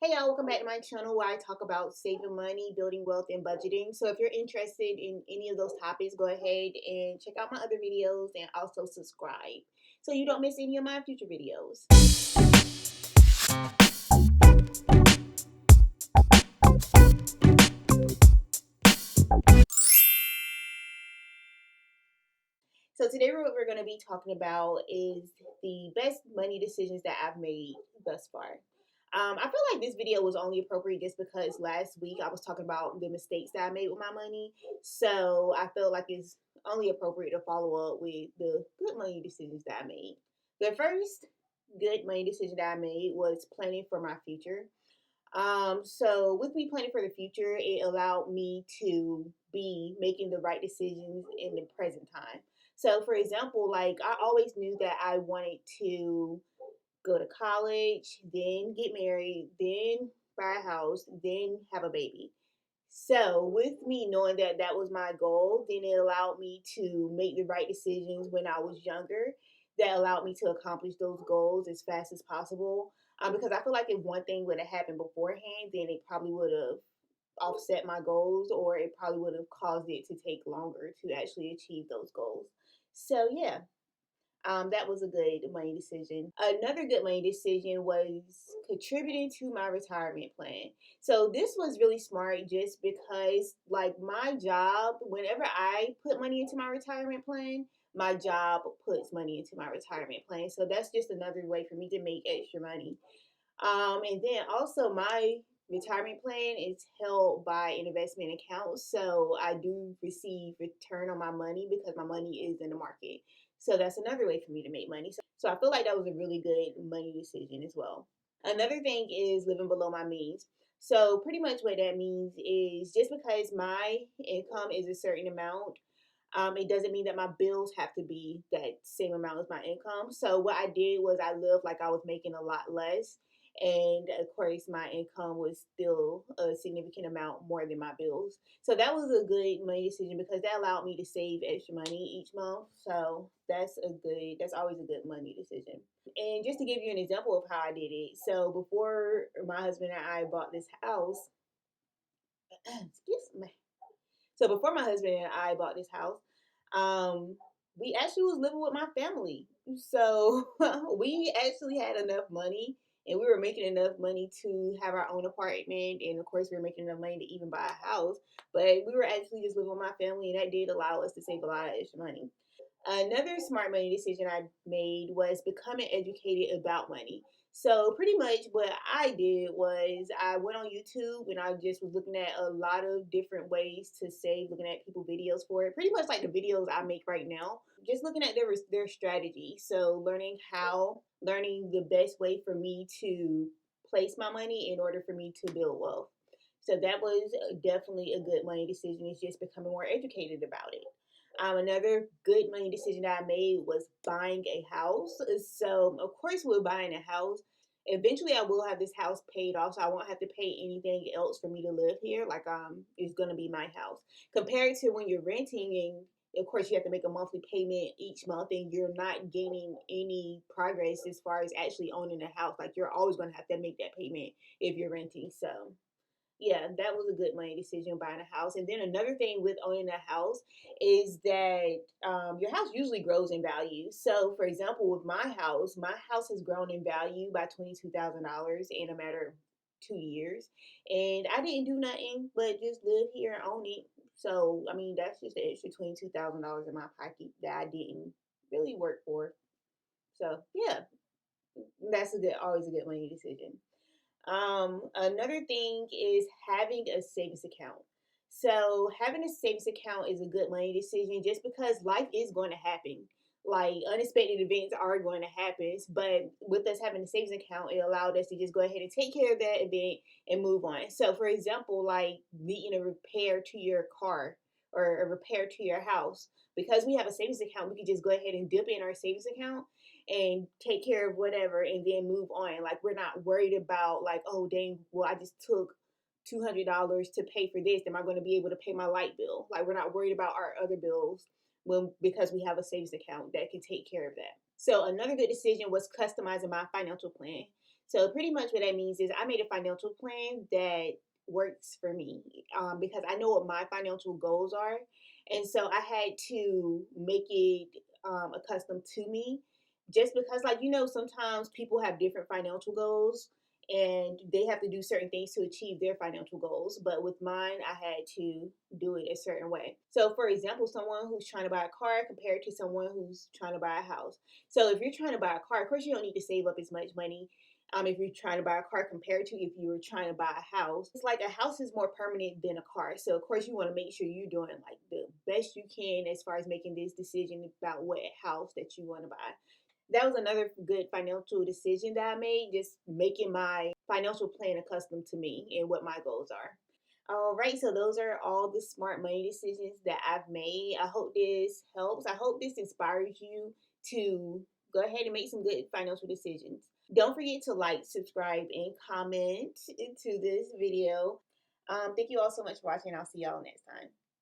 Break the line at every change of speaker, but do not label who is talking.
Hey y'all, welcome back to my channel where I talk about saving money, building wealth, and budgeting. So if you're interested in any of those topics, go ahead and check out my other videos and also subscribe so you don't miss any of my future videos. So today what we're going to be talking about is the best money decisions that I've made thus far. I feel like this video was only appropriate just because last week I was talking about the mistakes that I made with my money. So I feel like it's only appropriate to follow up with the good money decisions that I made. The first good money decision that I made was planning for my future. So with me planning for the future, it allowed me to be making the right decisions in the present time. So for example, like I always knew that I wanted to go to college, then get married, then buy a house, then have a baby. So, with me knowing that that was my goal, then it allowed me to make the right decisions when I was younger. That allowed me to accomplish those goals as fast as possible. Because I feel like if one thing would have happened beforehand, then it probably would have offset my goals, or it probably would have caused it to take longer to actually achieve those goals. So, yeah, that was a good money decision. Another good money decision was contributing to my retirement plan. So this was really smart just because, like, my job, whenever I put money into my retirement plan, my job puts money into my retirement plan. So that's just another way for me to make extra money. And then also my retirement plan is held by an investment account. So I do receive return on my money because my money is in the market. So that's another way for me to make money. So I feel like that was a really good money decision as well. Another thing is living below my means. So pretty much what that means is just because my income is a certain amount, it doesn't mean that my bills have to be that same amount as my income. So what I did was I lived like I was making a lot less. And of course, my income was still a significant amount more than my bills. So that was a good money decision because that allowed me to save extra money each month. So that's always a good money decision. And just to give you an example of how I did it. So before my husband and I bought this house, excuse me. So before my husband and I bought this house, we actually was living with my family. So we actually had enough money and we were making enough money to have our own apartment. And of course, we were making enough money to even buy a house. But we were actually just living with my family, and that did allow us to save a lot of extra money. Another smart money decision I made was becoming educated about money. So pretty much what I did was I went on YouTube and I just was looking at a lot of different ways to save, looking at people videos for it. Pretty much like the videos I make right now, just looking at their strategy. So learning the best way for me to place my money in order for me to build wealth. So that was definitely a good money decision. Is just becoming more educated about it. Another good money decision that I made was buying a house. So, of course, we're buying a house. Eventually, I will have this house paid off, so I won't have to pay anything else for me to live here. Like, it's gonna be my house. Compared to when you're renting, and of course, you have to make a monthly payment each month, and you're not gaining any progress as far as actually owning a house. Like, you're always gonna have to make that payment if you're renting. So, yeah, that was a good money decision buying a house. And then another thing with owning a house is that your house usually grows in value. So, for example, with my house has grown in value by $22,000 in a matter of 2 years, and I didn't do nothing but just live here and own it. So, I mean, that's just an extra $22,000 in my pocket that I didn't really work for. So, yeah, that's always a good money decision. Another thing is having a savings account. So having a savings account is a good money decision just because life is going to happen. Like unexpected events are going to happen, but with us having a savings account, it allowed us to just go ahead and take care of that event and move on. So, for example, like needing a repair to your car or a repair to your house, because we have a savings account, we can just go ahead and dip in our savings account and take care of whatever and then move on. Like we're not worried about like, oh dang, well I just took $200 to pay for this. Am I going to be able to pay my light bill? Like we're not worried about our other bills because we have a savings account that can take care of that. So another good decision was customizing my financial plan. So pretty much what that means is I made a financial plan that works for me, because I know what my financial goals are. And so I had to make it accustomed to me, just because, like, sometimes people have different financial goals and they have to do certain things to achieve their financial goals. But with mine, I had to do it a certain way. So, for example, someone who's trying to buy a car compared to someone who's trying to buy a house. So, if you're trying to buy a car, of course, you don't need to save up as much money. If you're trying to buy a car compared to if you were trying to buy a house, it's like a house is more permanent than a car. So, of course, you want to make sure you're doing like the best you can as far as making this decision about what house that you want to buy. That was another good financial decision that I made, just making my financial plan accustomed to me and what my goals are. All right, so those are all the smart money decisions that I've made. I hope this helps. I hope this inspires you to go ahead and make some good financial decisions. Don't forget to like, subscribe, and comment to this video. Thank you all so much for watching. I'll see y'all next time.